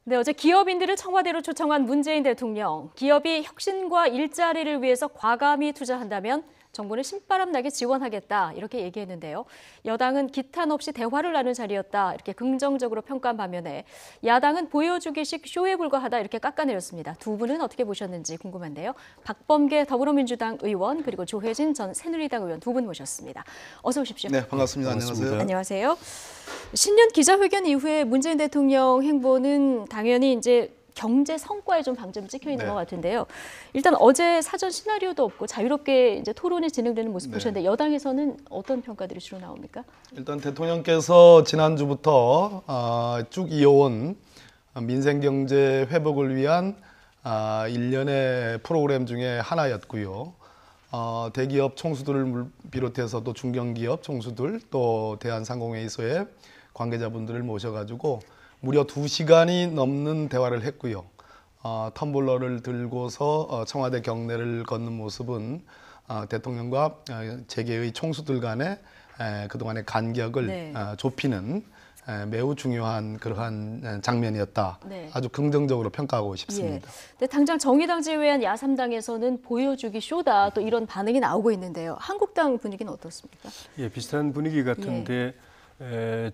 네, 어제 기업인들을 청와대로 초청한 문재인 대통령. 기업이 혁신과 일자리를 위해서 과감히 투자한다면 정부는 신바람 나게 지원하겠다 이렇게 얘기했는데요. 여당은 기탄 없이 대화를 나눈 자리였다 이렇게 긍정적으로 평가한 반면에 야당은 보여주기식 쇼에 불과하다 이렇게 깎아내렸습니다. 두 분은 어떻게 보셨는지 궁금한데요. 박범계 더불어민주당 의원 그리고 조혜진 전 새누리당 의원 두 분 모셨습니다. 어서 오십시오. 네, 반갑습니다. 안녕하세요. 안녕하세요. 신년 기자회견 이후에 문재인 대통령 행보는 당연히 이제 경제 성과에 좀 방점이 찍혀 있는 것 같은데요. 일단 어제 사전 시나리오도 없고 자유롭게 이제 토론이 진행되는 모습 보셨는데 여당에서는 어떤 평가들이 주로 나옵니까? 일단 대통령께서 지난주부터 쭉 이어온 민생 경제 회복을 위한 일련의 프로그램 중에 하나였고요. 대기업 총수들을 비롯해서 또 중견기업 총수들 또 대한상공회의소의 관계자분들을 모셔가지고 무려 2시간이 넘는 대화를 했고요. 텀블러를 들고서 청와대 경내를 걷는 모습은 대통령과 재계의 총수들 간의 그동안의 간격을 좁히는 매우 중요한 그러한 장면이었다. 아주 긍정적으로 평가하고 싶습니다. 근데 당장 정의당 제외한 야3당에서는 보여주기 쇼다 또 이런 반응이 나오고 있는데요. 한국당 분위기는 어떻습니까? 예, 비슷한 분위기 같은데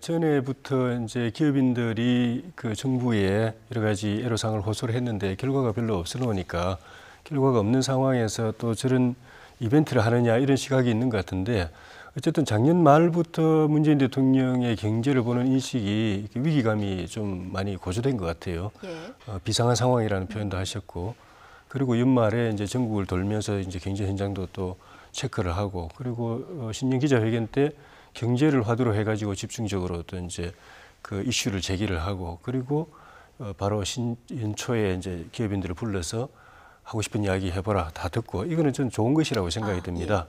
전에부터 이제 기업인들이 그 정부에 여러 가지 애로사항을 호소를 했는데 결과가 별로 없어 놓으니까 결과가 없는 상황에서 또 저런 이벤트를 하느냐 이런 시각이 있는 것 같은데 어쨌든 작년 말부터 문재인 대통령의 경제를 보는 인식이 위기감이 좀 많이 고조된 것 같아요. 비상한 상황이라는 표현도 하셨고 그리고 연말에 이제 전국을 돌면서 이제 경제 현장도 또 체크를 하고 그리고 신년 기자회견 때 경제를 화두로 해가지고 집중적으로 또 이제 그 이슈를 제기를 하고 그리고 바로 연초에 이제 기업인들을 불러서 하고 싶은 이야기 해보라 다 듣고 이거는 전 좋은 것이라고 생각이 듭니다.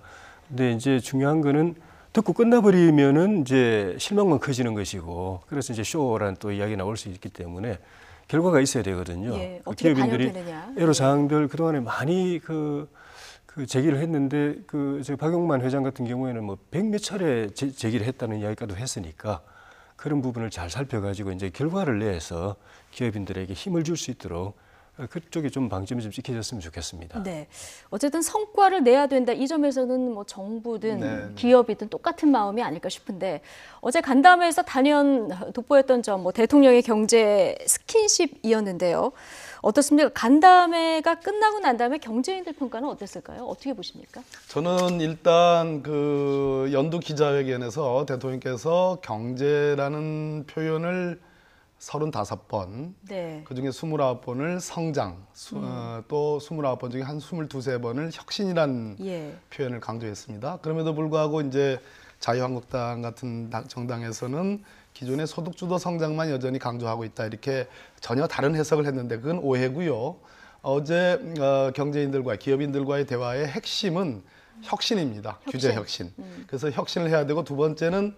근데 이제 중요한 거는 듣고 끝나버리면은 이제 실망만 커지는 것이고 그래서 이제 쇼라는 또 이야기 나올 수 있기 때문에 결과가 있어야 되거든요. 그 기업인들이 애로사항들 그동안에 많이 그 제기를 했는데 저 박용만 회장 같은 경우에는 뭐 100몇 차례 제기를 했다는 이야기까지 했으니까 그런 부분을 잘 살펴가지고 이제 결과를 내서 기업인들에게 힘을 줄 수 있도록 그쪽에 좀 방점이 좀 찍혀졌으면 좋겠습니다. 네, 어쨌든 성과를 내야 된다. 이 점에서는 뭐 정부든 기업이든 똑같은 마음이 아닐까 싶은데 어제 간담회에서 단연 돋보였던 점, 뭐 대통령의 경제 스킨십이었는데요. 어떻습니까? 간담회가 끝나고 난 다음에 경제인들 평가는 어땠을까요? 어떻게 보십니까? 저는 일단 그 연두 기자회견에서 대통령께서 경제라는 표현을 35번, 그중에 29번을 성장, 또 29번 중에 한 22번을 혁신이라는 표현을 강조했습니다. 그럼에도 불구하고 이제 자유한국당 같은 정당에서는 기존의 소득주도 성장만 여전히 강조하고 있다 이렇게 전혀 다른 해석을 했는데 그건 오해고요. 어제 경제인들과 기업인들과의 대화의 핵심은 혁신입니다. 규제 혁신. 그래서 혁신을 해야 되고 두 번째는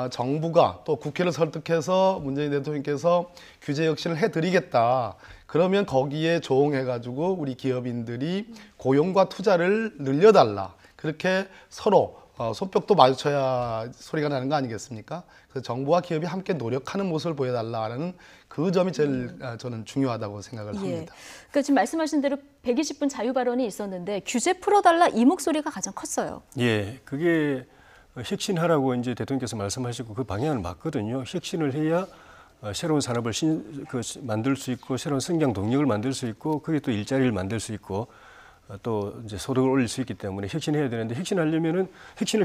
정부가 또 국회를 설득해서 문재인 대통령께서 규제 혁신을 해드리겠다. 그러면 거기에 조응해가지고 우리 기업인들이 고용과 투자를 늘려달라. 그렇게 서로 손뼉도 마주쳐야 소리가 나는 거 아니겠습니까? 그래서 정부와 기업이 함께 노력하는 모습을 보여달라는 그 점이 제일 저는 중요하다고 생각을 합니다. 그러니까 지금 말씀하신 대로 120분 자유 발언이 있었는데 규제 풀어달라 이 목소리가 가장 컸어요. 예, 그게 혁신하라고 이제 대통령께서 말씀하시고 그 방향을 맞거든요. 혁신을 해야 새로운 산업을 만들 수 있고 새로운 성장 동력을 만들 수 있고 그게 또 일자리를 만들 수 있고 또 이제 소득을 올릴 수 있기 때문에 혁신해야 되는데 혁신하려면은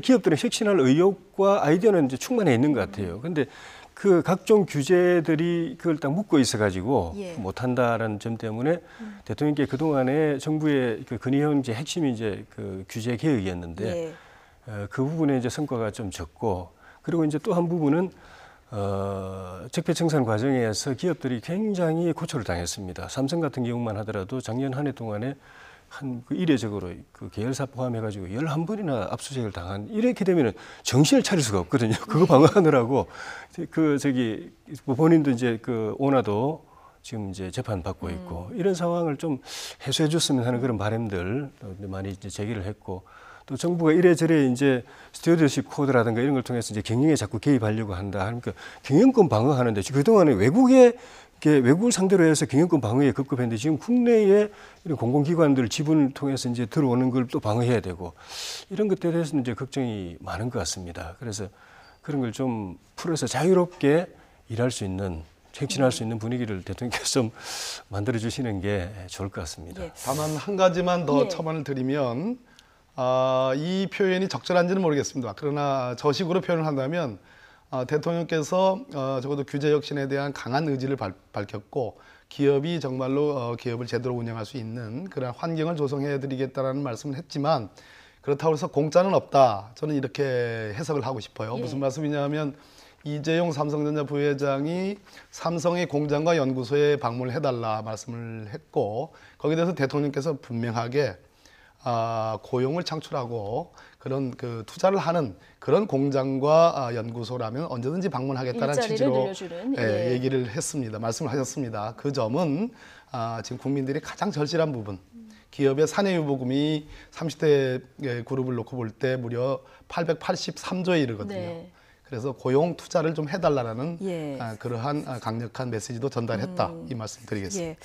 기업들은 혁신할 의욕과 아이디어는 이제 충만해 있는 것 같아요. 근데 그 각종 규제들이 그걸 딱 묶고 있어가지고 못한다라는 점 때문에 대통령께 그동안에 정부의 그 건의형 이제 핵심이 이제 그 규제 개혁이었는데 그 부분에 이제 성과가 좀 적고 그리고 이제 또 한 부분은 적폐청산 과정에서 기업들이 굉장히 고초를 당했습니다. 삼성 같은 경우만 하더라도 작년 한 해 동안에 이례적으로 그 계열사 포함해가지고 11번이나 압수수색을 당한 이렇게 되면은 정신을 차릴 수가 없거든요. 그거 방어하느라고 본인도 이제 그 오나도 지금 이제 재판 받고 있고 이런 상황을 좀 해소해 줬으면 하는 그런 바람들 많이 이제 제기를 했고 또 정부가 이래저래 이제 스튜어드십 코드라든가 이런 걸 통해서 이제 경영에 자꾸 개입하려고 한다. 그러니까 경영권 방어하는데 그동안에 외국의 외국을 상대로 해서 경영권 방어에 급급했는데 지금 국내에 이런 공공기관들 지분을 통해서 이제 들어오는 걸 또 방어해야 되고 이런 것들에 대해서는 이제 걱정이 많은 것 같습니다. 그래서 그런 걸 좀 풀어서 자유롭게 일할 수 있는, 혁신할 수 있는 분위기를 대통령께서 좀 만들어 주시는 게 좋을 것 같습니다. 예. 다만 한 가지만 더 예. 첨언을 드리면 이 표현이 적절한지는 모르겠습니다. 그러나 저식으로 표현을 한다면 대통령께서 적어도 규제 혁신에 대한 강한 의지를 밝혔고 기업이 정말로 기업을 제대로 운영할 수 있는 그런 환경을 조성해 드리겠다라는 말씀을 했지만 그렇다고 해서 공짜는 없다. 저는 이렇게 해석을 하고 싶어요. 예. 무슨 말씀이냐면 이재용 삼성전자 부회장이 삼성의 공장과 연구소에 방문을 해달라 말씀을 했고 거기에 대해서 대통령께서 분명하게 고용을 창출하고 그런 그 투자를 하는 그런 공장과 연구소라면 언제든지 방문하겠다는 취지로 늘려주는, 예, 얘기를 했습니다. 말씀을 하셨습니다. 그 점은 지금 국민들이 가장 절실한 부분, 기업의 사내유보금이 30대 그룹을 놓고 볼 때 무려 883조에 이르거든요. 네. 그래서 고용 투자를 좀 해달라는 예. 그러한 강력한 메시지도 전달했다 이 말씀 드리겠습니다. 예.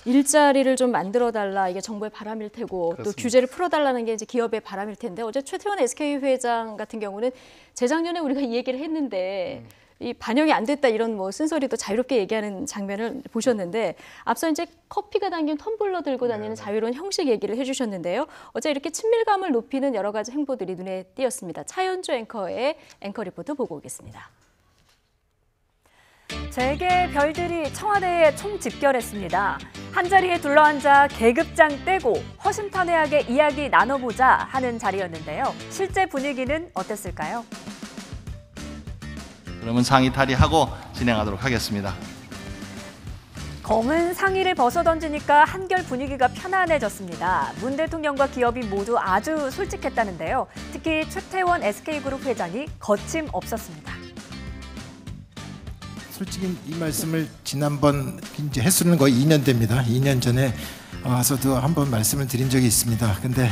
일자리를 좀 만들어달라 이게 정부의 바람일 테고 그렇습니다. 또 규제를 풀어달라는 게 이제 기업의 바람일 텐데 어제 최태원 SK 회장 같은 경우는 재작년에 우리가 이 얘기를 했는데 이 반영이 안 됐다 이런 뭐 쓴소리도 자유롭게 얘기하는 장면을 보셨는데 앞서 이제 커피가 담긴 텀블러 들고 다니는 자유로운 형식 얘기를 해주셨는데요. 어제 이렇게 친밀감을 높이는 여러 가지 행보들이 눈에 띄었습니다. 차현주 앵커의 앵커 리포트 보고 오겠습니다. 재계 별들이 청와대에 총집결했습니다. 한자리에 둘러앉아 계급장 떼고 허심탄회하게 이야기 나눠보자 하는 자리였는데요. 실제 분위기는 어땠을까요? 그러면 상의 탈의하고 진행하도록 하겠습니다. 검은 상의를 벗어던지니까 한결 분위기가 편안해졌습니다. 문 대통령과 기업이 모두 아주 솔직했다는데요. 특히 최태원 SK그룹 회장이 거침없었습니다. 솔직히 이 말씀을 지난번 이제 횟수는 거의 2년 됩니다. 2년 전에 와서도 한번 말씀을 드린 적이 있습니다. 근데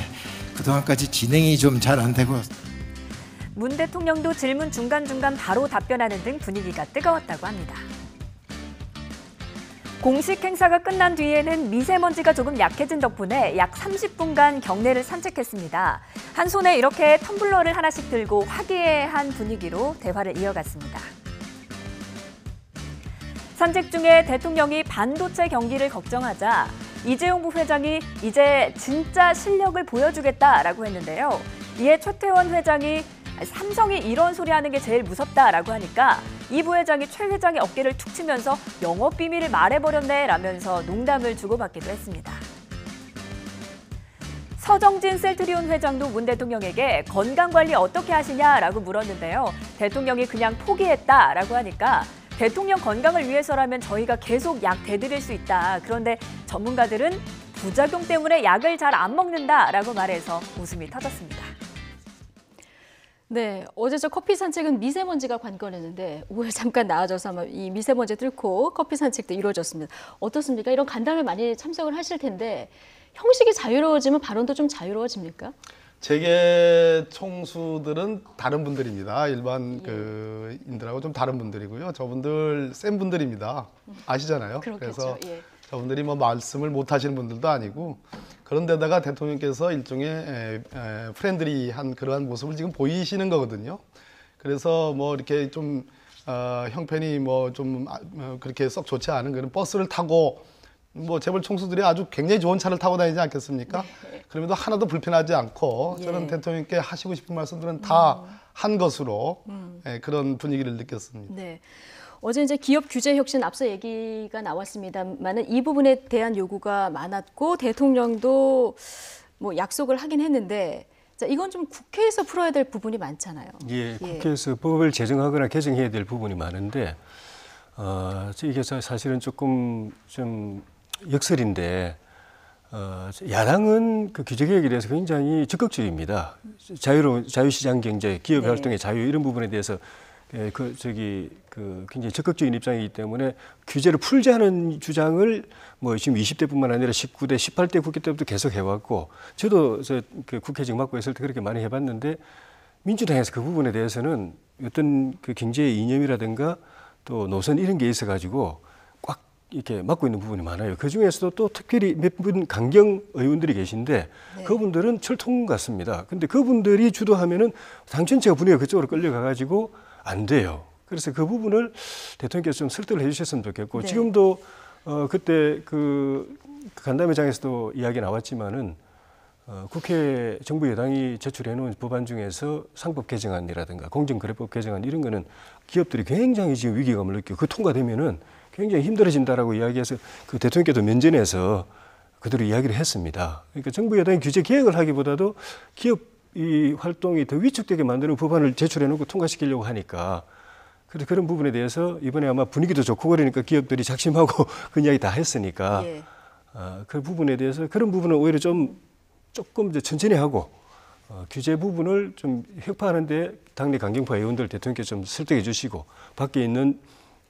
그동안까지 진행이 좀 잘 안 되고 문 대통령도 질문 중간중간 바로 답변하는 등 분위기가 뜨거웠다고 합니다. 공식 행사가 끝난 뒤에는 미세먼지가 조금 약해진 덕분에 약 30분간 경내를 산책했습니다. 한 손에 이렇게 텀블러를 하나씩 들고 화기애애한 분위기로 대화를 이어갔습니다. 산책 중에 대통령이 반도체 경기를 걱정하자 이재용 부회장이 이제 진짜 실력을 보여주겠다라고 했는데요. 이에 최태원 회장이 삼성이 이런 소리 하는 게 제일 무섭다라고 하니까 이 부회장이 최 회장의 어깨를 툭 치면서 영업 비밀을 말해버렸네 라면서 농담을 주고받기도 했습니다. 서정진 셀트리온 회장도 문 대통령에게 건강관리 어떻게 하시냐라고 물었는데요. 대통령이 그냥 포기했다라고 하니까 대통령 건강을 위해서라면 저희가 계속 약 대드릴 수 있다. 그런데 전문가들은 부작용 때문에 약을 잘 안 먹는다라고 말해서 웃음이 터졌습니다. 네, 어제 저 커피 산책은 미세먼지가 관건했는데 오늘 잠깐 나아져서 이 미세먼지 뚫고 커피 산책도 이루어졌습니다. 어떻습니까? 이런 간담회 많이 참석을 하실 텐데 형식이 자유로워지면 발언도 좀 자유로워집니까? 재계 총수들은 다른 분들입니다. 일반 그 인들하고 좀 다른 분들이고요. 저분들 센 분들입니다. 아시잖아요. 그렇겠죠. 그래서 예. 저분들이 뭐 말씀을 못 하시는 분들도 아니고 그런데다가 대통령께서 일종의 프렌들리한 그러한 모습을 지금 보이시는 거거든요. 그래서 뭐 이렇게 좀 형편이 뭐 좀 그렇게 썩 좋지 않은 그런 버스를 타고 뭐 재벌 총수들이 아주 굉장히 좋은 차를 타고 다니지 않겠습니까? 네. 그럼에도 하나도 불편하지 않고 저는 예. 대통령께 하시고 싶은 말씀들은 다 한 것으로 그런 분위기를 느꼈습니다. 네. 어제 이제 기업 규제 혁신 앞서 얘기가 나왔습니다만은 이 부분에 대한 요구가 많았고 대통령도 뭐 약속을 하긴 했는데 자, 이건 좀 국회에서 풀어야 될 부분이 많잖아요. 예, 국회에서 법을 제정하거나 개정해야 될 부분이 많은데 이게 사실은 조금 좀 역설인데 야당은 그 규제 개혁에 대해서 굉장히 적극적입니다. 자유시장 경제, 기업 네. 활동의 자유 이런 부분에 대해서 굉장히 적극적인 입장이기 때문에 규제를 풀지 않은 주장을 뭐 지금 20대뿐만 아니라 19대, 18대 국회 때부터 계속 해왔고 저도 그 국회 지금 맡고 있을 때 그렇게 많이 해봤는데 민주당에서 그 부분에 대해서는 어떤 그 경제의 이념이라든가 또 노선 이런 게 있어가지고 꽉 이렇게 맡고 있는 부분이 많아요. 그 중에서도 또 특별히 몇 분 강경 의원들이 계신데 네. 그분들은 철통 같습니다. 근데 그분들이 주도하면은 당 전체가 분위기가 그쪽으로 끌려가가지고 안 돼요. 그래서 그 부분을 대통령께서 좀 설득을 해주셨으면 좋겠고 네. 지금도 그때 그 간담회장에서도 이야기 나왔지만은 국회 정부 여당이 제출해놓은 법안 중에서 상법 개정안이라든가 공정거래법 개정안 이런 거는 기업들이 굉장히 지금 위기감을 느끼고 그 통과되면은 굉장히 힘들어진다라고 이야기해서 그 대통령께도 면전에서 그대로 이야기를 했습니다. 그러니까 정부 여당이 규제 개혁을 하기보다도 기업 이 활동이 더 위축되게 만드는 법안을 제출해놓고 통과시키려고 하니까 그래서 그런 부분에 대해서 이번에 아마 분위기도 좋고 그러니까 기업들이 작심하고 그 이야기 다 했으니까 예. 그 부분에 대해서 그런 부분은 오히려 조금 이제 천천히 하고 규제 부분을 좀 혁파하는데 당내 강경파 의원들 대통령께서 좀 설득해 주시고 밖에 있는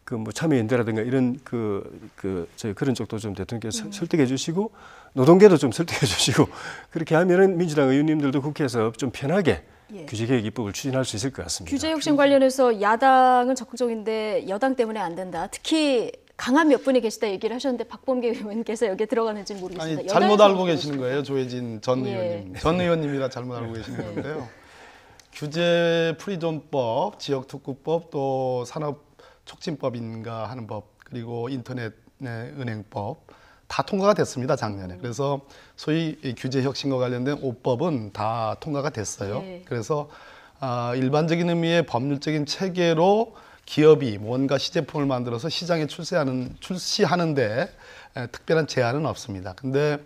그 뭐 참여연대라든가 이런 그런 쪽도 좀 대통령께서 설득해 주시고 노동계도 좀 설득해 주시고 그렇게 하면은 민주당 의원님들도 국회에서 좀 편하게 예. 규제개혁 입법을 추진할 수 있을 것 같습니다. 규제 혁신 관련해서 야당은 적극적인데 여당 때문에 안 된다. 특히 강한 몇 분이 계시다 얘기를 하셨는데 박범계 의원께서 여기에 들어가는지는 모르겠습니다. 아니, 잘못 알고 계시는 거예요, 조혜진 전 예. 의원님. 전 의원님이라 잘못 알고 계시는 건데요. 규제 프리존법, 지역특구법, 또 산업촉진법인가 하는 법, 그리고 인터넷 은행법 다 통과가 됐습니다, 작년에. 그래서 소위 규제 혁신과 관련된 5법은 다 통과가 됐어요. 네. 그래서 일반적인 의미의 법률적인 체계로 기업이 뭔가 시제품을 만들어서 시장에 출시하는데 특별한 제한은 없습니다. 근데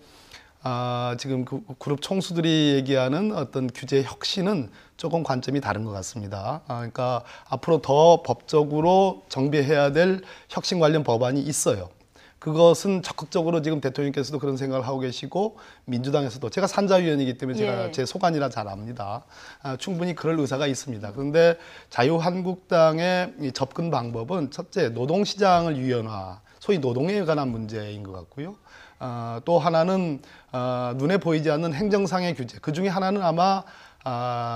지금 그 그룹 총수들이 얘기하는 어떤 규제 혁신은 조금 관점이 다른 것 같습니다. 그러니까 앞으로 더 법적으로 정비해야 될 혁신 관련 법안이 있어요. 그것은 적극적으로 지금 대통령께서도 그런 생각을 하고 계시고 민주당에서도 제가 산자위원이기 때문에 제가 예. 제 소관이라 잘 압니다. 충분히 그럴 의사가 있습니다. 그런데 자유한국당의 이 접근 방법은 첫째 노동시장을 유연화, 소위 노동에 관한 문제인 것 같고요. 또 하나는 눈에 보이지 않는 행정상의 규제. 그 중에 하나는 아마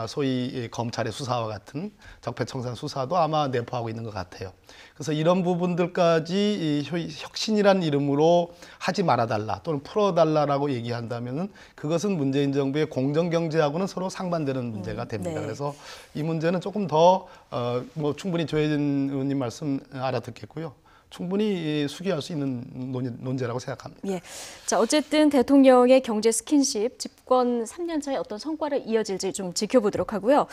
소위 검찰의 수사와 같은 적폐청산 수사도 아마 내포하고 있는 것 같아요. 그래서 이런 부분들까지 혁신이란 이름으로 하지 말아달라 또는 풀어달라라고 얘기한다면은 그것은 문재인 정부의 공정경제하고는 서로 상반되는 문제가 됩니다. 네. 그래서 이 문제는 조금 더 충분히 조혜진 의원님 말씀 알아듣겠고요. 충분히 수기할 수 있는 논제라고 생각합니다. 예. 자, 어쨌든 대통령의 경제 스킨십 집권 3년 차에 어떤 성과를 이어질지 좀 지켜보도록 하고요.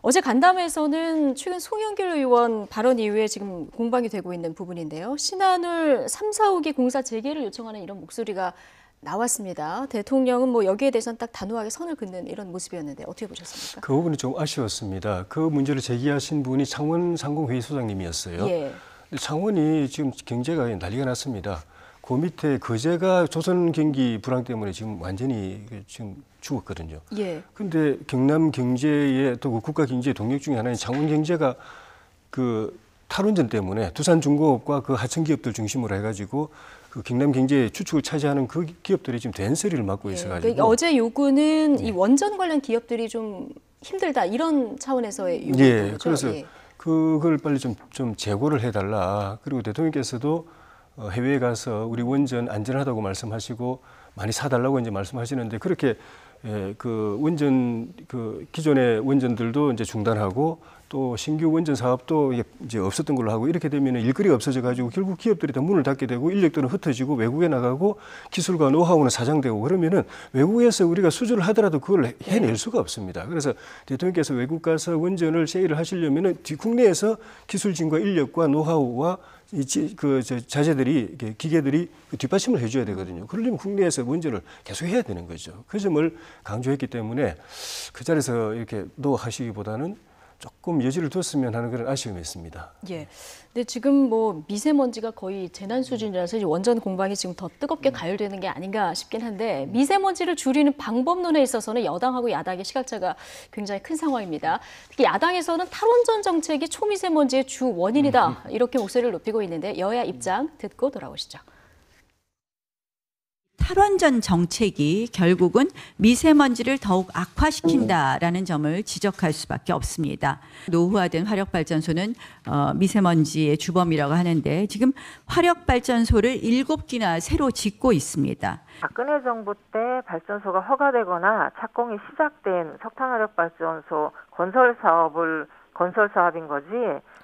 어제 간담회에서는 최근 송영길 의원 발언 이후에 지금 공방이 되고 있는 부분인데요. 신한울 3, 4호기 공사 재개를 요청하는 이런 목소리가 나왔습니다. 대통령은 뭐 여기에 대해서는 딱 단호하게 선을 긋는 이런 모습이었는데 어떻게 보셨습니까? 그 부분이 좀 아쉬웠습니다. 그 문제를 제기하신 분이 창원 상공회의 소장님이었어요. 예. 창원이 지금 경제가 난리가 났습니다. 그 밑에 거제가 조선 경기 불황 때문에 지금 완전히 지금 죽었거든요. 예. 근데 경남 경제의 또 그 국가 경제의 동력 중에 하나인 창원 경제가 그 탈원전 때문에 두산중공업과 그 하청 기업들 중심으로 해가지고 그 경남 경제의 주축을 차지하는 그 기업들이 지금 된소리를 맡고 있어가지고. 그러니까 어제 요구는 이 원전 관련 기업들이 좀 힘들다 이런 차원에서의 요구죠. 예. 그래서 그걸 빨리 좀 재고를 해달라. 그리고 대통령께서도 해외에 가서 우리 원전 안전하다고 말씀하시고 많이 사달라고 이제 말씀하시는데 그렇게 그 원전 그 기존의 원전들도 이제 중단하고 또 신규 원전 사업도 이제 없었던 걸로 하고 이렇게 되면 일거리가 없어져 가지고 결국 기업들이 다 문을 닫게 되고 인력들은 흩어지고 외국에 나가고 기술과 노하우는 사장되고 그러면은 외국에서 우리가 수주를 하더라도 그걸 해낼 수가 없습니다. 그래서 대통령께서 외국 가서 원전을 세일을 하시려면은 국내에서 기술진과 인력과 노하우와 자재들이 기계들이 뒷받침을 해줘야 되거든요. 그러려면 국내에서 원전을 계속 해야 되는 거죠. 그 점을 강조했기 때문에 그 자리에서 이렇게 노하시기보다는 조금 여지를 뒀으면 하는 그런 아쉬움이 있습니다. 예. 근데 지금 뭐 미세먼지가 거의 재난 수준이라서 이제 원전 공방이 지금 더 뜨겁게 가열되는 게 아닌가 싶긴 한데 미세먼지를 줄이는 방법론에 있어서는 여당하고 야당의 시각차가 굉장히 큰 상황입니다. 특히 야당에서는 탈원전 정책이 초미세먼지의 주 원인이다 이렇게 목소리를 높이고 있는데 여야 입장 듣고 돌아오시죠. 탈원전 정책이 결국은 미세먼지를 더욱 악화시킨다라는 점을 지적할 수밖에 없습니다. 노후화된 화력발전소는 미세먼지의 주범이라고 하는데 지금 화력발전소를 7기나 새로 짓고 있습니다. 박근혜 정부 때 발전소가 허가되거나 착공이 시작된 석탄화력발전소 건설 사업인 거지.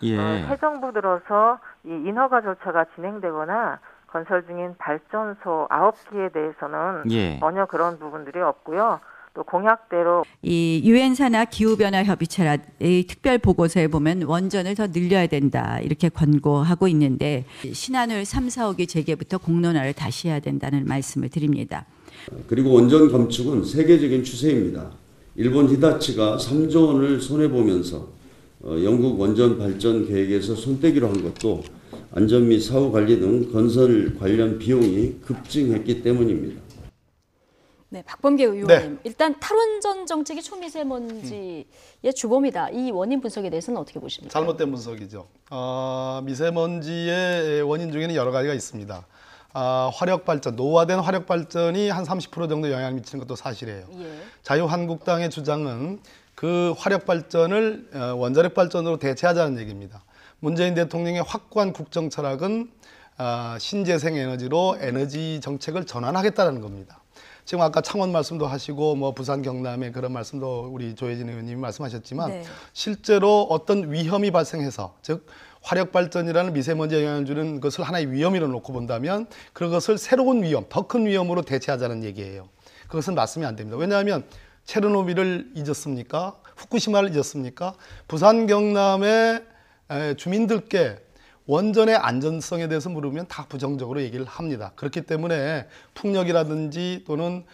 새 정부 들어서 이 인허가 절차가 진행되거나 건설 중인 발전소 9기에 대해서는 전혀 그런 부분들이 없고요. 또 공약대로 이 유엔산하 기후변화협의체의 특별 보고서에 보면 원전을 더 늘려야 된다 이렇게 권고하고 있는데 신한울 3, 4호기 재개부터 공론화를 다시 해야 된다는 말씀을 드립니다. 그리고 원전 감축은 세계적인 추세입니다. 일본 히다치가 3조 원을 손해보면서 영국 원전 발전 계획에서 손떼기로 한 것도 안전 및 사후 관리 등 건설 관련 비용이 급증했기 때문입니다. 네, 박범계 의원님. 일단 탈원전 정책이 초미세먼지의 주범이다. 이 원인 분석에 대해서는 어떻게 보십니까? 잘못된 분석이죠. 미세먼지의 원인 중에는 여러 가지가 있습니다. 화력발전, 노후화된 화력발전이 한 30% 정도 영향을 미치는 것도 사실이에요. 자유한국당의 주장은 그 화력발전을 원자력발전으로 대체하자는 얘기입니다. 문재인 대통령의 확고한 국정 철학은 신재생 에너지로 에너지 정책을 전환하겠다는 겁니다. 지금 아까 창원 말씀도 하시고 뭐 부산 경남의 그런 말씀도 우리 조혜진 의원님이 말씀하셨지만 실제로 어떤 위험이 발생해서 즉 화력발전이라는 미세먼지에 영향을 주는 것을 하나의 위험으로 놓고 본다면 그것을 새로운 위험, 더 큰 위험으로 대체하자는 얘기예요. 그것은 맞으면 안 됩니다. 왜냐하면 체르노빌을 잊었습니까? 후쿠시마를 잊었습니까? 부산 경남의 주민들께 원전의 안전성에 대해서 물으면 다 부정적으로 얘기를 합니다. 그렇기 때문에 풍력이라든지 또는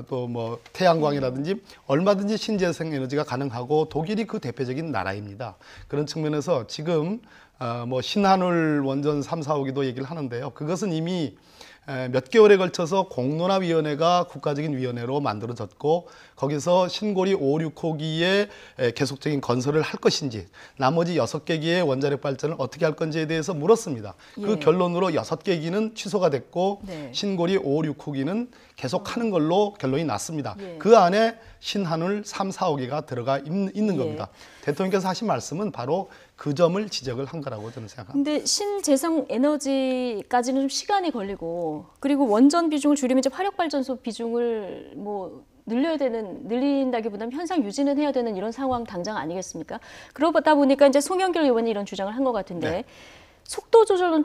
또 뭐 태양광이라든지 얼마든지 신재생 에너지가 가능하고 독일이 그 대표적인 나라입니다. 그런 측면에서 지금 뭐 신한울 원전 3, 4호기도 얘기를 하는데요. 그것은 이미 몇 개월에 걸쳐서 공론화위원회가 국가적인 위원회로 만들어졌고 거기서 신고리 5, 6호기에 계속적인 건설을 할 것인지 나머지 6개 기의 원자력 발전을 어떻게 할 건지에 대해서 물었습니다. 그 결론으로 6개 기는 취소가 됐고 신고리 5, 6호기는 계속하는 걸로 결론이 났습니다. 그 안에 신한울 3, 4호기가 들어가 있는 겁니다. 대통령께서 하신 말씀은 바로 그 점을 지적을 한 거라고 저는 생각합니다. 근데 신재생 에너지까지는 좀 시간이 걸리고 그리고 원전 비중을 줄이면 이제 화력발전소 비중을 뭐 늘린다기보다는 현상 유지는 해야 되는 이런 상황 당장 아니겠습니까? 그러다 보니까 이제 송영길 의원이 이런 주장을 한 것 같은데 속도 조절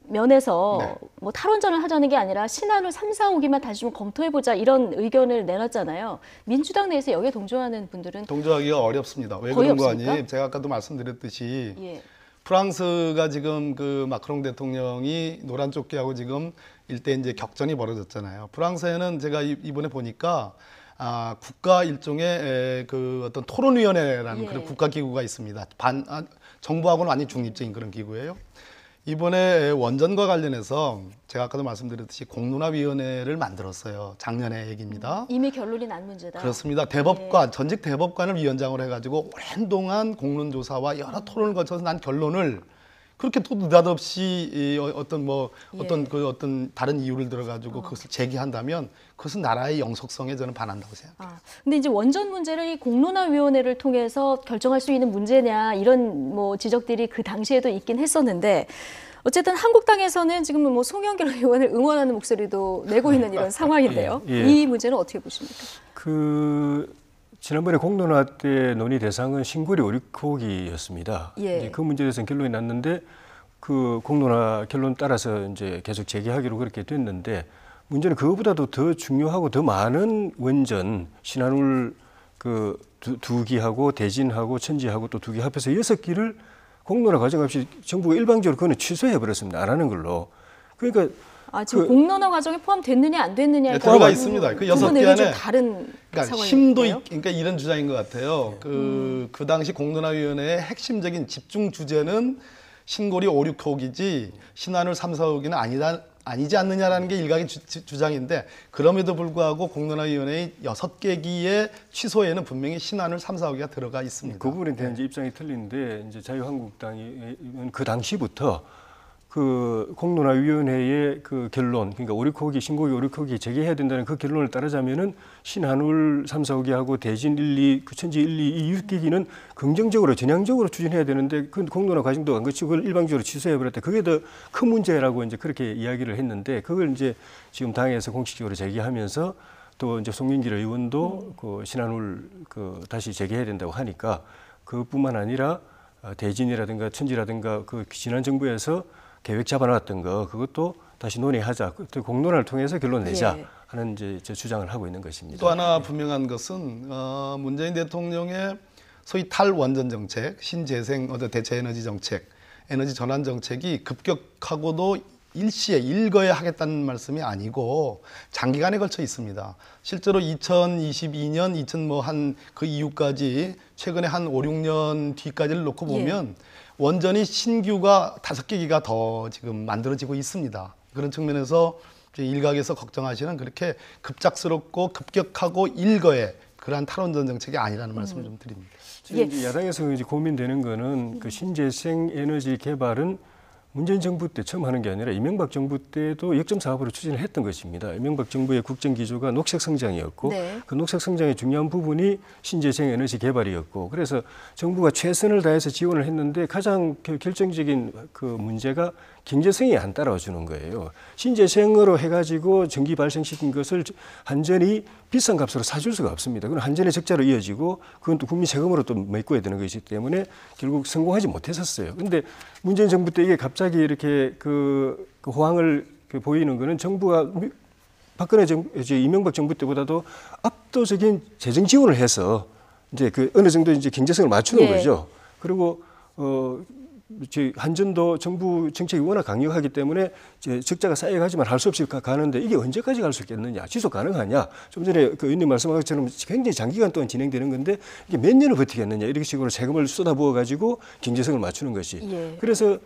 면에서 뭐 탈원전을 하자는 게 아니라 신한울 3, 4호기만 다시 좀 검토해보자 이런 의견을 내놨잖아요. 민주당 내에서 여기에 동조하는 분들은 동조하기가 어렵습니다. 왜 그런 거 아니? 제가 아까도 말씀드렸듯이 프랑스가 지금 그 마크롱 대통령이 노란 조끼하고 지금 일대 이제 격전이 벌어졌잖아요. 프랑스에는 제가 이번에 보니까 국가 일종의 그 어떤 토론위원회라는 그런 국가기구가 있습니다. 정부하고는 완전히 중립적인 그런 기구예요. 이번에 원전과 관련해서 제가 아까도 말씀드렸듯이 공론화위원회를 만들었어요. 작년의 얘기입니다. 이미 결론이 난 문제다. 그렇습니다. 대법관, 전직 대법관을 위원장으로 해가지고 오랜 동안 공론조사와 여러 토론을 거쳐서 난 결론을 그렇게 또 느닷없이 어떤 다른 이유를 들어가지고 그것을 제기한다면 그것은 나라의 영속성에 저는 반한다고 생각해요. 근데 이제 원전 문제를 이 공론화위원회를 통해서 결정할 수 있는 문제냐 이런 뭐 지적들이 그 당시에도 있긴 했었는데 어쨌든 한국당에서는 지금 뭐 송영길 의원을 응원하는 목소리도 내고 있는 이런 상황인데요. 이 문제는 어떻게 보십니까? 지난번에 공론화 때 논의 대상은 신고리 5, 6호기였습니다. 이제 그 문제에 대해서는 결론이 났는데 그 공론화 결론 따라서 이제 계속 재개하기로 그렇게 됐는데 문제는 그거보다도 더 중요하고 더 많은 원전 신한울 그 두 기하고 대진하고 천지하고 또 2기 합해서 6기를 공론화 과정 없이 정부가 일방적으로 그거는 취소해 버렸습니다. 안 하는 걸로. 그러니까 지금 공론화 과정에 포함됐느냐 안 됐느냐에 들어가 있습니다. 그 6개 안에 다른 그러니까 힘도 그러니까 이런 주장인 것 같아요. 그 당시 공론화위원회의 핵심적인 집중 주제는 신고리 5, 6호기지 신한울 3, 4호기는 아니지 않느냐라는 게 일각의 주장인데 그럼에도 불구하고 공론화위원회의 6개 기의 취소에는 분명히 신한울 3, 4호기가 들어가 있습니다. 그 부분에 대한 이제 입장이 틀린데 이제 자유한국당이 그 당시부터 그 공론화위원회의 그 결론, 그러니까 오리코기 신고기 오리코기 재개해야 된다는 그 결론을 따르자면은 신한울 3, 4호기하고 대진 1, 2, 그 천지 1, 2, 이 6기기는 긍정적으로 전향적으로 추진해야 되는데 그 공론화 과정도 안 거치고 그걸 일방적으로 취소해 버렸다. 그게 더 큰 문제라고 이제 그렇게 이야기를 했는데 그걸 이제 지금 당에서 공식적으로 제기하면서 또 이제 송영길 의원도 그 신한울 그 다시 재개해야 된다고 하니까 그뿐만 아니라 대진이라든가 천지라든가 그 지난 정부에서 계획 잡아놨던 거 그것도 다시 논의하자. 공론화를 통해서 결론 내자 하는 이제 주장을 하고 있는 것입니다. 또 하나 분명한 것은 문재인 대통령의 소위 탈원전 정책, 신재생 대체에너지 정책, 에너지 전환 정책이 급격하고도 일시에 일거에 하겠다는 말씀이 아니고 장기간에 걸쳐 있습니다. 실제로 2022년, 그 이후까지 최근에 한 5, 6년 뒤까지를 놓고 보면 원전이 신규가 5개기가 더 지금 만들어지고 있습니다. 그런 측면에서 일각에서 걱정하시는 그렇게 급작스럽고 급격하고 일거에 그러한 탈원전 정책이 아니라는 말씀을 좀 드립니다. 지금 야당에서 이제 고민되는 거는 그 신재생 에너지 개발은 문재인 정부 때 처음 하는 게 아니라 이명박 정부 때도 역점 사업으로 추진을 했던 것입니다. 이명박 정부의 국정 기조가 녹색 성장이었고 그 녹색 성장의 중요한 부분이 신재생 에너지 개발이었고 그래서 정부가 최선을 다해서 지원을 했는데 가장 결정적인 그 문제가 경제성이 안 따라주는 거예요. 신재생으로 해가지고 전기 발생시킨 것을 한전이 비싼 값으로 사줄 수가 없습니다. 그건 한전의 적자로 이어지고 그건 또 국민 세금으로 또 메꿔야 되는 것이기 때문에 결국 성공하지 못했었어요. 그런데 문재인 정부 때 이게 갑자기 이렇게 그 호황을 보이는 거는 정부가 박근혜 이명박 정부 때보다도 압도적인 재정 지원을 해서 이제 그 어느 정도 이제 경제성을 맞추는 거죠. 그리고 한전도 정부 정책이 워낙 강력하기 때문에 이제 적자가 쌓여가지만 할 수 없이 가는데 이게 언제까지 갈 수 있겠느냐, 지속 가능하냐. 좀 전에 그 의원님 말씀하신 것처럼 굉장히 장기간 동안 진행되는 건데 이게 몇 년을 버티겠느냐 이렇게 식으로 세금을 쏟아부어 가지고 경제성을 맞추는 것이. 그래서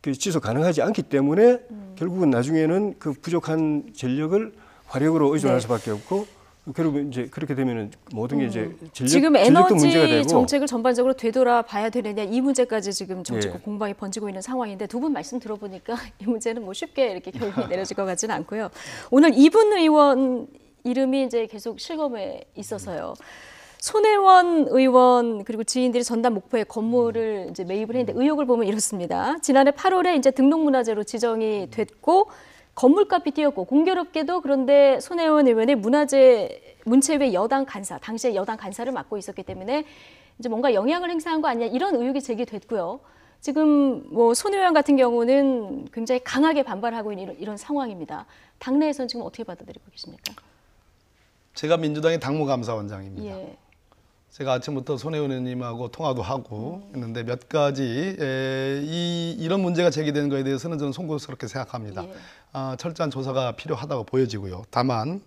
그 지속 가능하지 않기 때문에 결국은 나중에는 그 부족한 전력을 화력으로 의존할 수밖에 없고. 그리고 이제 그렇게 되면은 모든 게 이제 지금 에너지 문제가 되고 정책을 전반적으로 되돌아봐야 되느냐 이 문제까지 지금 정치권 공방이 번지고 있는 상황인데 두 분 말씀 들어보니까 이 문제는 뭐 쉽게 이렇게 결론이 내려질 것 같지는 않고요. 오늘 이분 의원 이름이 이제 계속 실검에 있어서요. 손혜원 의원 그리고 지인들이 전남 목포에 건물을 이제 매입을 했는데 의혹을 보면 이렇습니다. 지난해 8월에 이제 등록문화재로 지정이 됐고. 건물값이 뛰었고 공교롭게도 그런데 손혜원 의원의 문체위 여당 간사, 당시에 여당 간사를 맡고 있었기 때문에 이제 뭔가 영향을 행사한 거 아니냐 이런 의혹이 제기됐고요. 지금 뭐 손혜원 같은 경우는 굉장히 강하게 반발하고 있는 이런 상황입니다. 당내에서는 지금 어떻게 받아들이고 계십니까? 제가 민주당의 당무감사원장입니다. 제가 아침부터 손혜원 의원님하고 통화도 하고 했는데 몇 가지 이런 문제가 제기된 거에 대해서는 저는 송구스럽게 생각합니다. 철저한 조사가 필요하다고 보여지고요. 다만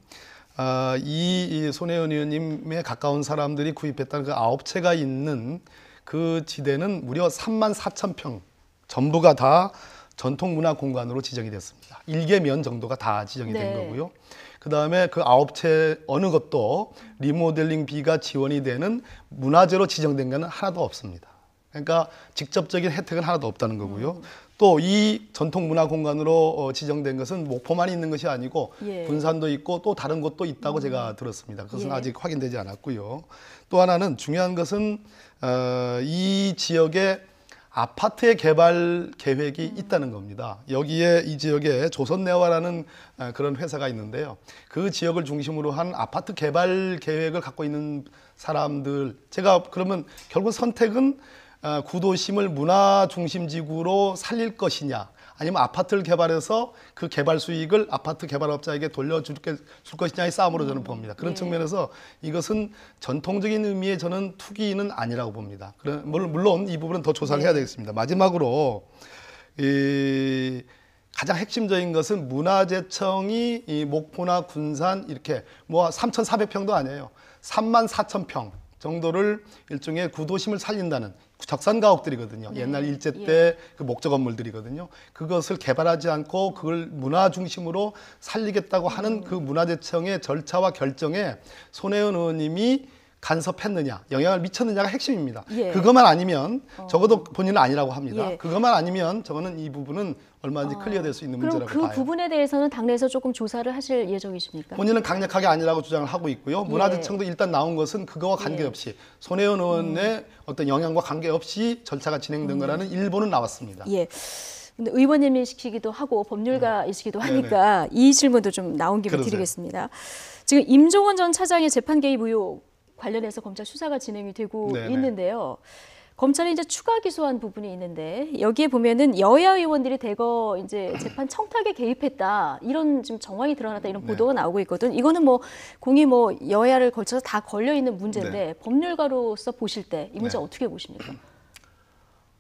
이 손혜원 의원님에 가까운 사람들이 구입했다는 그 9채가 있는 그 지대는 무려 34,000평 전부가 다 전통문화공간으로 지정이 됐습니다. 1개면 정도가 다 지정이 된 거고요. 그다음에 그 9채 어느 것도 리모델링비가 지원이 되는 문화재로 지정된 것은 하나도 없습니다. 그러니까 직접적인 혜택은 하나도 없다는 거고요. 또 이 전통문화공간으로 지정된 것은 목포만 있는 것이 아니고 군산도 있고 또 다른 곳도 있다고 제가 들었습니다. 그것은 아직 확인되지 않았고요. 또 하나는 중요한 것은 이 지역에 아파트의 개발 계획이 있다는 겁니다. 여기에 이 지역에 조선내화라는 그런 회사가 있는데요. 그 지역을 중심으로 한 아파트 개발 계획을 갖고 있는 사람들, 제가 그러면 결국 선택은 구도심을 문화중심지구로 살릴 것이냐, 아니면 아파트를 개발해서 그 개발 수익을 아파트 개발업자에게 돌려줄 것이냐의 싸움으로 저는 봅니다. 그런 측면에서 이것은 전통적인 의미의 저는 투기는 아니라고 봅니다. 물론 이 부분은 더 조사를 해야 되겠습니다. 마지막으로 가장 핵심적인 것은 문화재청이 이 목포나 군산 이렇게 뭐 3,400평도 아니에요. 34,000평 정도를 일종의 구도심을 살린다는 적산가옥들이거든요. 옛날 일제 때 그 목조 건물들이거든요. 그것을 개발하지 않고 그걸 문화 중심으로 살리겠다고 하는 그 문화재청의 절차와 결정에 손혜원 의원님이 간섭했느냐, 영향을 미쳤느냐가 핵심입니다. 예. 그것만 아니면 적어도 본인은 아니라고 합니다. 예. 그것만 아니면 저거는 이 부분은 얼마든지 클리어될 수 있는 문제라고 그럼 그 봐요. 부분에 대해서는 당내에서 조금 조사를 하실 예정이십니까? 본인은 강력하게 아니라고 주장을 하고 있고요. 문화재청도 일단 나온 것은 그거와 관계없이 손혜원 의원의 어떤 영향과 관계없이 절차가 진행된 거라는 일본은 나왔습니다. 예. 근데 의원님이시기도 하고 법률가이시기도 하니까 이 질문도 좀 나온 김에 드리겠습니다. 지금 임종원 전 차장의 재판 개입 의혹 관련해서 검찰 수사가 진행이 되고 있는데요. 검찰이 이제 추가 기소한 부분이 있는데 여기에 보면은 여야 의원들이 대거 이제 재판 청탁에 개입했다 이런 지금 정황이 드러났다 이런 보도가 나오고 있거든. 이거는 뭐 공이 뭐 여야를 걸쳐서 다 걸려 있는 문제인데 법률가로서 보실 때 이 문제 어떻게 보십니까?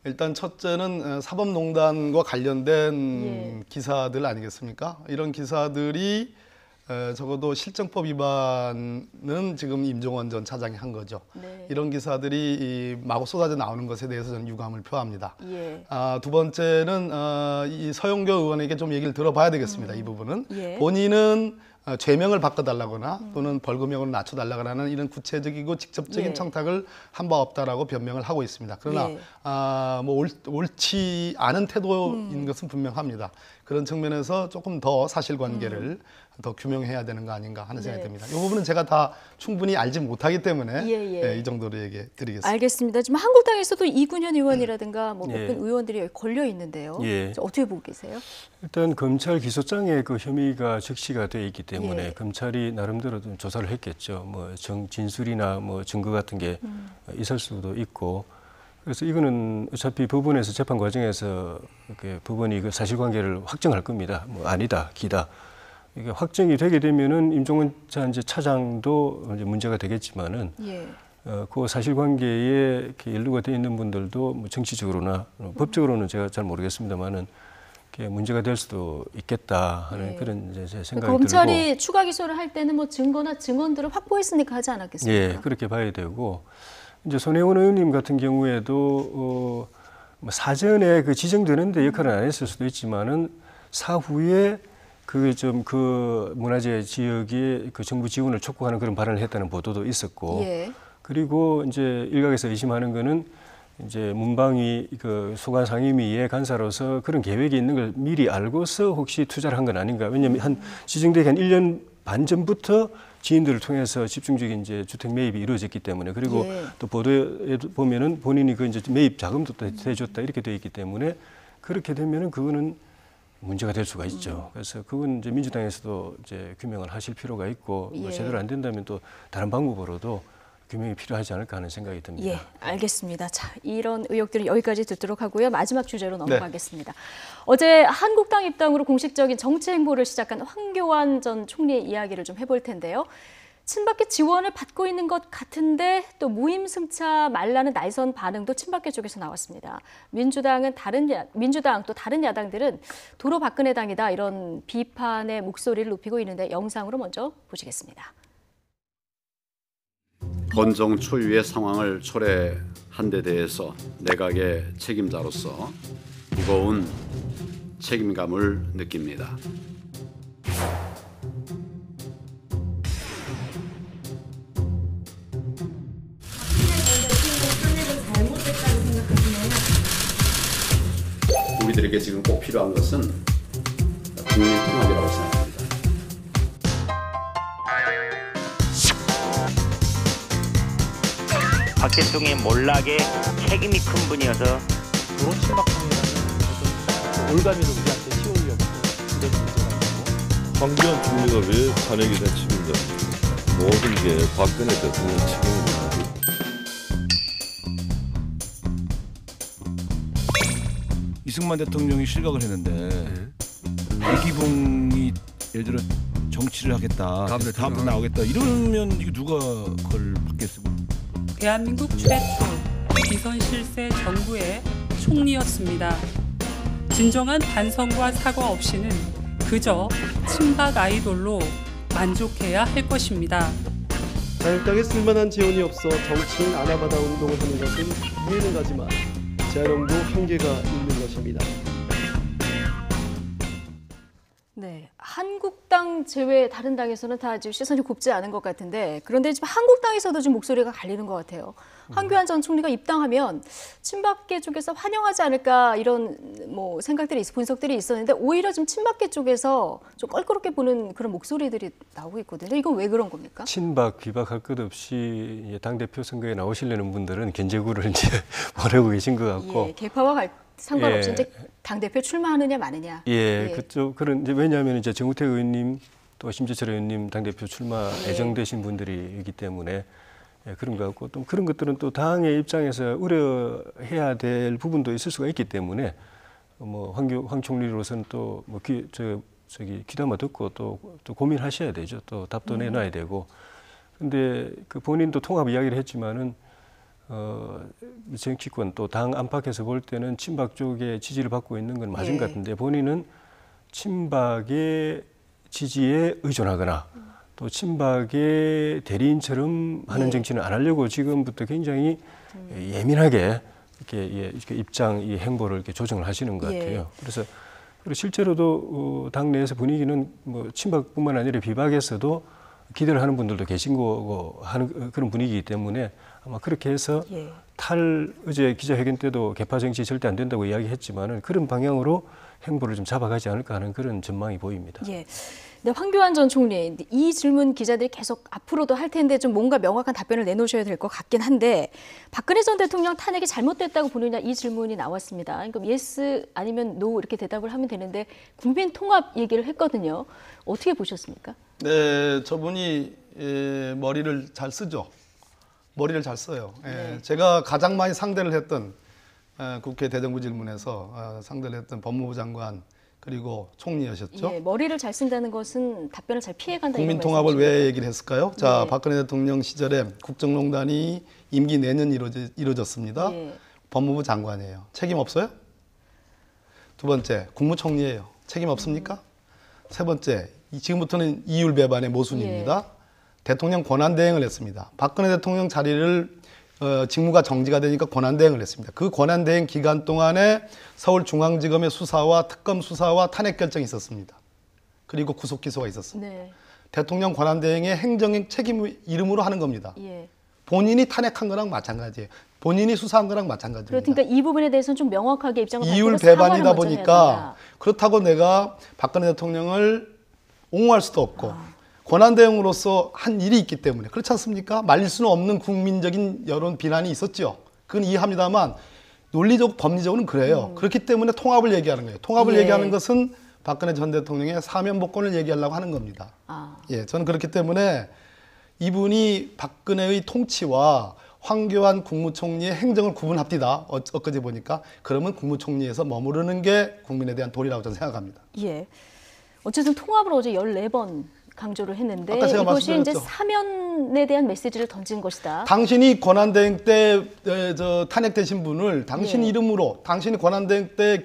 일단 첫째는 사법농단과 관련된 기사들 아니겠습니까? 이런 기사들이 적어도 실정법 위반은 지금 임종원 전 차장이 한 거죠. 이런 기사들이 마구 쏟아져 나오는 것에 대해서 저는 유감을 표합니다. 두 번째는 이 서영교 의원에게 좀 얘기를 들어봐야 되겠습니다. 이 부분은. 본인은 죄명을 바꿔달라거나 또는 벌금형을 낮춰달라거나 하는 이런 구체적이고 직접적인 청탁을 한 바 없다라고 변명을 하고 있습니다. 그러나 뭐 옳지 않은 태도인 것은 분명합니다. 그런 측면에서 조금 더 사실관계를 더 규명해야 되는 거 아닌가 하는 생각이 듭니다. 이 부분은 제가 다 충분히 알지 못하기 때문에 이 정도로 얘기 드리겠습니다. 알겠습니다. 지금 한국당에서도 이군현 의원이라든가 뭐 몇몇 의원들이 걸려 있는데요. 어떻게 보고 계세요? 일단 검찰 기소장에 그 혐의가 적시가 돼 있기 때문에 검찰이 나름대로 좀 조사를 했겠죠. 뭐 진술이나 뭐 증거 같은 게 있을 수도 있고. 그래서 이거는 어차피 법원에서 재판 과정에서 이렇게 법원이 그 사실관계를 확정할 겁니다. 뭐 아니다, 기다. 이게 확정이 되게 되면은 임종원 이제 차장도 이제 문제가 되겠지만은 그 사실관계에 이렇게 연루가 돼 있는 분들도 뭐 정치적으로나 법적으로는 제가 잘 모르겠습니다만은 문제가 될 수도 있겠다 하는 그런 이제 제 생각이 검찰이 들고. 추가 기소를 할 때는 뭐 증거나 증언들을 확보했으니까 하지 않았겠습니까? 그렇게 봐야 되고 이제 손혜원 의원님 같은 경우에도 뭐 사전에 그 지정되는데 역할은 안 했을 수도 있지만은 사후에 그 문화재 지역에 그 정부 지원을 촉구하는 그런 발언을 했다는 보도도 있었고, 그리고 이제 일각에서 의심하는 거는 이제 문방위 그 소관 상임위의 간사로서 그런 계획이 있는 걸 미리 알고서 혹시 투자를 한 건 아닌가? 왜냐하면 한 지정되기 한 1년 반 전부터 지인들을 통해서 집중적인 이제 주택 매입이 이루어졌기 때문에, 그리고 또 보도에 보면은 본인이 그 이제 매입 자금도 대줬다 이렇게 되어 있기 때문에 그렇게 되면은 그거는 문제가 될 수가 있죠. 그래서 그건 이제 민주당에서도 이제 규명을 하실 필요가 있고 뭐 제대로 안 된다면 또 다른 방법으로도 규명이 필요하지 않을까 하는 생각이 듭니다. 알겠습니다. 자, 이런 의혹들은 여기까지 듣도록 하고요. 마지막 주제로 넘어가겠습니다. 어제 한국당 입당으로 공식적인 정치 행보를 시작한 황교안 전 총리의 이야기를 좀 해볼 텐데요. 친박계 지원을 받고 있는 것 같은데 또 무임승차 말라는 날선 반응도 친박계 쪽에서 나왔습니다. 민주당 또 다른 야당들은 도로 박근혜당이다 이런 비판의 목소리를 높이고 있는데 영상으로 먼저 보시겠습니다. 건정 초유의 상황을 초래한 데 대해서 내각의 책임자로서 무거운 책임감을 느낍니다. 우리들에게 지금 꼭 필요한 것은 국민 통합이라고 생각합니다. 박대통령의 몰락에 책임이 큰 분이어서 그런 친박성이라는 올가미를 우리한테 씌우려고 이런 문제가 있고 황교안 총리가 왜 탄핵이 된 책임자입니까? 모든 게 박근혜 대통령 책임입니다. 이승만 대통령이 실각을 했는데 이기붕이 예를 들어 정치를 하겠다, 다음부터 나오겠다 이러면 이거 누가 그걸 받겠습니까? 대한민국 최초 비선 실세 정부의 총리였습니다. 진정한 반성과 사과 없이는 그저 친박 아이돌로 만족해야 할 것입니다. 자유당에 쓸만한 재원이 없어 정치인 아나바다 운동을 하는 것은 이해는 가지만 재활용도 한계가 있는 것입니다. 한국당 제외 다른 당에서는 다 지금 시선이 곱지 않은 것 같은데 그런데 지금 한국당에서도 지금 목소리가 갈리는 것 같아요. 황교안 전 총리가 입당하면 친박계 쪽에서 환영하지 않을까 이런 뭐 생각들이 분석들이 있었는데 오히려 지금 친박계 쪽에서 좀 껄끄럽게 보는 그런 목소리들이 나오고 있거든요. 이건 왜 그런 겁니까? 친박 비박할 것 없이 당대표 선거에 나오시려는 분들은 견제구를 이제 보내고 계신 것 같고. 예, 계파와 상관없이 이제 당대표 출마하느냐 마느냐. 예, 그쪽 그런 이제 왜냐하면 이제 정우택 의원님 또 심재철 의원님 당대표 출마 예정되신 분들이기 때문에 그런 것 같고 또 그런 것들은 또 당의 입장에서 우려해야 될 부분도 있을 수가 있기 때문에 뭐 황 총리로서는 또 뭐 저기 귀담아 듣고 또 고민하셔야 되죠. 또 답도 내놔야 되고. 근데 그 본인도 통합 이야기를 했지만은 정치권 또 당 안팎에서 볼 때는 친박 쪽의 지지를 받고 있는 건 맞은 것 같은데 본인은 친박의 지지에 의존하거나 또 친박의 대리인처럼 하는 정치는 안 하려고 지금부터 굉장히 예민하게 이렇게 입장, 이 행보를 이렇게 조정을 하시는 것 같아요. 그래서 그리고 실제로도 당 내에서 분위기는 뭐 친박뿐만 아니라 비박에서도 기대를 하는 분들도 계신 거고 하는 그런 분위기이기 때문에 아마 그렇게 해서 어제 기자회견 때도 개파 정치 절대 안 된다고 이야기했지만은 그런 방향으로 행보를 좀 잡아가지 않을까 하는 그런 전망이 보입니다. 예. 네, 황교안 전 총리, 이 질문 기자들이 계속 앞으로도 할 텐데 좀 뭔가 명확한 답변을 내놓으셔야 될 것 같긴 한데 박근혜 전 대통령 탄핵이 잘못됐다고 보느냐 이 질문이 나왔습니다. 그러니까 예스 아니면 노 이렇게 대답을 하면 되는데 국민 통합 얘기를 했거든요. 어떻게 보셨습니까? 네, 저분이 머리를 잘 쓰죠. 머리를 잘 써요. 제가 가장 많이 상대를 했던 국회 대정부 질문에서 상대를 했던 법무부 장관 그리고 총리하셨죠. 예, 머리를 잘 쓴다는 것은 답변을 잘 피해간다. 국민 통합을 왜 얘기를 했을까요? 자, 박근혜 대통령 시절에 국정농단이 임기 내년 이루어졌습니다. 법무부 장관이에요. 책임 없어요? 두 번째, 국무총리예요. 책임 없습니까? 세 번째, 지금부터는 이율 배반의 모순입니다. 대통령 권한대행을 했습니다. 박근혜 대통령 자리를 직무가 정지가 되니까 권한대행을 했습니다. 그 권한대행 기간 동안에 서울중앙지검의 수사와 특검 수사와 탄핵 결정이 있었습니다. 그리고 구속 기소가 있었습니다. 대통령 권한대행의 행정행 책임 이름으로 하는 겁니다. 본인이 탄핵한 거랑 마찬가지예요. 본인이 수사한 거랑 마찬가지입니다. 그러니까 이 부분에 대해서는 좀 명확하게 입장을 이율 배반이다 보니까 그렇다고 내가 박근혜 대통령을 옹호할 수도 없고 권한대행으로서 한 일이 있기 때문에 그렇지 않습니까? 말릴 수는 없는 국민적인 여론 비난이 있었죠. 그건 이해합니다만 논리적 법리적으로는 그래요. 그렇기 때문에 통합을 얘기하는 거예요. 통합을 얘기하는 것은 박근혜 전 대통령의 사면복권을 얘기하려고 하는 겁니다. 예, 저는 그렇기 때문에 이분이 박근혜의 통치와 황교안 국무총리의 행정을 구분합디다. 엊그제 보니까 그러면 국무총리에서 머무르는 게 국민에 대한 도리라고 저는 생각합니다. 예. 어쨌든 통합을 어제 14번 강조를 했는데 이것이 이제 사면에 대한 메시지를 던진 것이다. 당신이 권한대행 때 탄핵되신 분을 당신 이름으로, 당신이 권한대행 때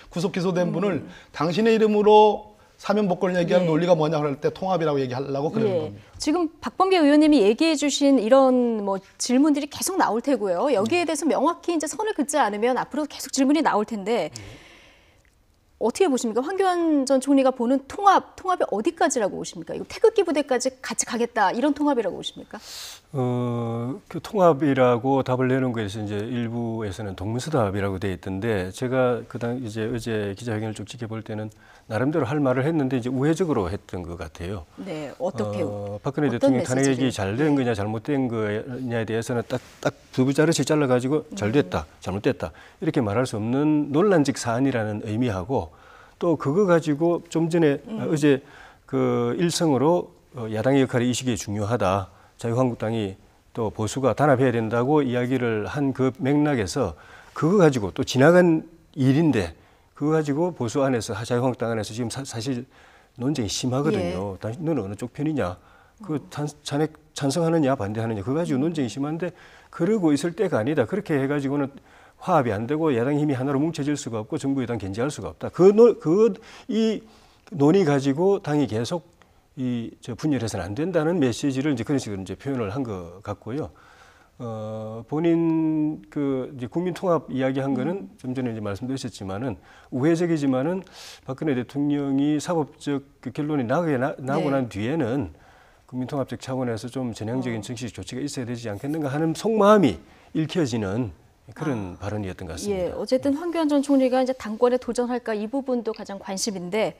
구속 기소된 분을 당신의 이름으로 사면복권을 얘기하는 논리가 뭐냐 할 때 통합이라고 얘기하려고 그러는 겁니다. 지금 박범계 의원님이 얘기해 주신 이런 뭐 질문들이 계속 나올 테고요. 여기에 대해서 명확히 이제 선을 긋지 않으면 앞으로 계속 질문이 나올 텐데 어떻게 보십니까? 황교안 전 총리가 보는 통합이 어디까지라고 보십니까? 이거 태극기 부대까지 같이 가겠다 이런 통합이라고 보십니까? 그 통합이라고 답을 내는 거에서 이제 일부에서는 동문서답이라고 돼 있던데 제가 이제 어제 기자회견을 쭉 지켜볼 때는 나름대로 할 말을 했는데 이제 우회적으로 했던 것 같아요. 네, 어떻게요? 박근혜 대통령 탄핵이 잘 된 거냐 잘못된 거냐에 대해서는 딱 두 부자르씩 잘라가지고 잘 됐다, 잘못됐다 이렇게 말할 수 없는 논란적 사안이라는 의미하고 또 그거 가지고 좀 전에 어제 그 일성으로 야당의 역할이 이 시기에 중요하다. 자유한국당이 또 보수가 단합해야 된다고 이야기를 한 그 맥락에서 그거 가지고 또 지나간 일인데 그거 가지고 보수 안에서 자유한국당 안에서 지금 사실 논쟁이 심하거든요. 너는 어느 쪽 편이냐? 그 탄핵 찬성하느냐 반대하느냐 그거 가지고 논쟁이 심한데 그러고 있을 때가 아니다. 그렇게 해가지고는 화합이 안 되고 야당 힘이 하나로 뭉쳐질 수가 없고 정부 여당 견제할 수가 없다. 이 논의 가지고 당이 계속 분열해서는 안 된다는 메시지를 이제 그런 식으로 이제 표현을 한 것 같고요. 본인 그 이제 국민통합 이야기한 거는 좀 전에 이제 말씀드렸지만은 우회적이지만은 박근혜 대통령이 사법적 그 결론이 나고 난 뒤에는 국민통합적 차원에서 좀 전향적인 정치적 조치가 있어야 되지 않겠는가 하는 속마음이 읽혀지는 그런 발언이었던 것 같습니다. 예, 어쨌든 황교안 전 총리가 이제 당권에 도전할까 이 부분도 가장 관심인데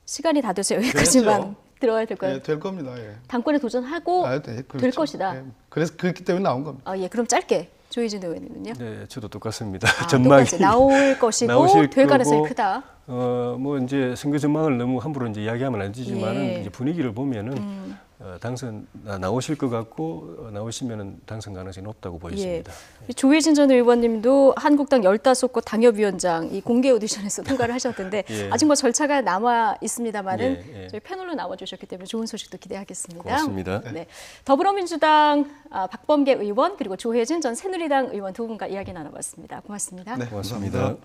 시간이 다 돼서 여기까지만 들어야 될까요? 될 겁니다. 예. 당권에 도전하고 그렇죠. 될 것이다. 예. 그래서 그렇기 때문에 나온 겁니다. 예, 그럼 짧게 조혜진 의원님은요? 네, 저도 똑같습니다. 전망이 나올 것이고 될 가능성이 크다. 뭐 이제 선거 전망을 너무 함부로 이제 이야기하면 안 되지만은 이제 분위기를 보면은 당선 나오실 것 같고 나오시면은 당선 가능성이 높다고 보였습니다. 예. 조혜진 전 의원님도 한국당 15곳 당협위원장 이 공개 오디션에서 통과를 하셨던데 아직 뭐 절차가 남아 있습니다만은 저희 패널로 나와주셨기 때문에 좋은 소식도 기대하겠습니다. 고맙습니다. 네. 더불어민주당 박범계 의원 그리고 조혜진 전 새누리당 의원 두 분과 이야기 나눠봤습니다. 고맙습니다. 네, 고맙습니다.